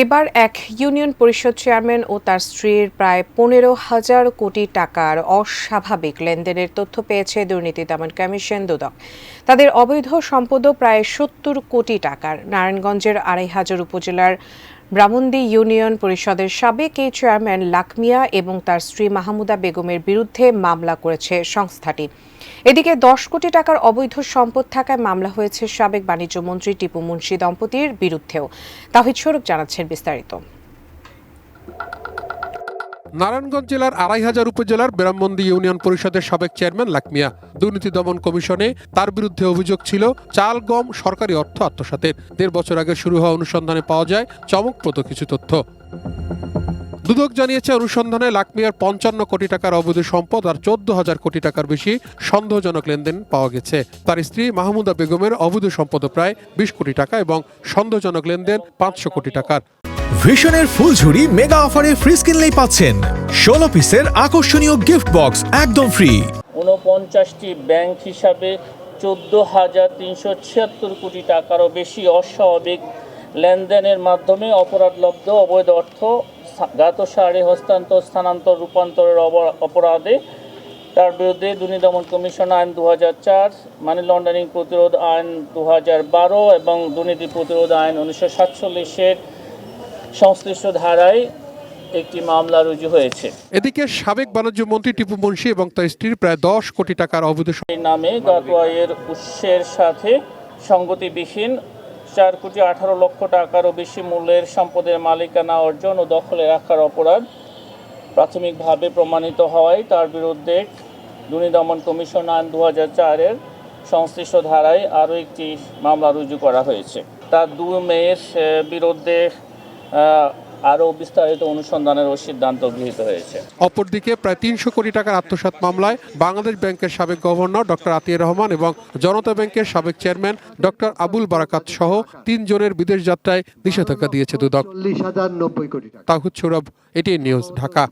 এবার এক ইউনিয়ন পরিষদ চেয়ারম্যান ও তার স্ত্রীর প্রায় ১৫,০০০ কোটি টাকার অস্বাভাবিক লেনদেনের তথ্য পেয়েছে দুর্নীতি দমন কমিশন দুদক। তাদের অবৈধ সম্পদও প্রায় ৭০ কোটি টাকার। নারায়ণগঞ্জের ২৫০০ উপজেলার ব্রাহ্মণদী ইউনিয়ন পরিষদের সাবেক এই চেয়ারম্যান লাকমিয়া এবং তার স্ত্রী মাহমুদা বেগমের বিরুদ্ধে মামলা করেছে সংস্থাটি। এদিকে ১০ কোটি টাকার অবৈধ সম্পদ থাকায় মামলা হয়েছে সাবেক বাণিজ্য মন্ত্রী টিপু মুন্সি দম্পতির বিরুদ্ধেও। তাহিদ স্বরূপ জানাচ্ছেন বিস্তারিত। নারায়ণগঞ্জ জেলার ২৫০০ উপজেলার ব্রাহ্মণদী ইউনিয়ন পরিষদের সাবেক চেয়ারম্যান লাকমিয়া। দুর্নীতি দমন কমিশনে তার বিরুদ্ধে অভিযোগ ছিল চাল গম সরকারি অর্থ আত্মসাতের। ১.৫ বছর আগে শুরু হওয়া অনুসন্ধানে পাওয়া যায় চমকপ্রদ কিছু তথ্য। দুদক জানিয়েছে, অনুসন্ধানে লাকমিয়ার ৫৫ কোটি টাকার অবৈধ সম্পদ আর ১৪,০০০ কোটি টাকার বেশি সন্দেহজনক লেনদেন পাওয়া গেছে। তার স্ত্রী মাহমুদা বেগমের অবৈধ সম্পদ প্রায় ২০ কোটি টাকা এবং সন্দেহজনক লেনদেন ৫০০ কোটি টাকার। ভিশনের ফুলঝুরি মেগা অফারে ফ্রিজ কিনলেই পাচ্ছেন ১৬ পিসের আকর্ষণীয় গিফট বক্স একদম ফ্রি। ৪৯টি ব্যাংক হিসাবে ১৪,৩৭৬ কোটি টাকারও বেশি অস্বাভাবিক লেনদেনের মাধ্যমে অপরাধলব্ধ অবৈধ অর্থ জ্ঞাতসারে হস্তান্তর, স্থানান্তর, রূপান্তরের অপরাধে তার বিরুদ্ধে দুর্নীতি দমন কমিশন আইন ২০০৪, মানি লন্ডারিং প্রতিরোধ আইন ২০১২ এবং দুর্নীতি প্রতিরোধ আইন ১৯৪৭-এর সংশ্লিষ্ট ধারায় একটি মামলা রুজু হয়েছে। এদিকে সাবেক বাণিজ্য মন্ত্রী টিপু মুন্সি এবং তার স্ত্রীর প্রায় ১০ কোটি টাকার অবৈধ নামে জ্ঞাত আয়ের উৎসের সাথে সঙ্গতিবিহীন ৪,১৮,০০,০০০ টাকারও বেশি মূল্যের সম্পদের মালিকানা অর্জন ও দখলে রাখার অপরাধ প্রাথমিকভাবে প্রমাণিত হওয়ায় তার বিরুদ্ধে দুর্নীতি দমন কমিশন আইন ২০০৪-এর সংশ্লিষ্ট ধারায় আরও একটি মামলা রুজু করা হয়েছে। তার দুই মেয়ের বিরুদ্ধে আরও বিস্তারিত অনুসন্ধানের সিদ্ধান্ত গৃহীত হয়েছে। অপরদিকে প্রায় ৩০০ কোটি টাকার আত্মসাৎ মামলায় বাংলাদেশ ব্যাংকের সাবেক গভর্নর ডক্টর আতিয়ার রহমান এবং জনতা ব্যাংকের সাবেক চেয়ারম্যান ডক্টর আবুল বারাকাত সহ ৩ জনের বিদেশ যাত্রায় নিষেধাজ্ঞা দিয়েছে দুদক। তাহিদ স্বরূপ, এটিএন নিউজ, ঢাকা।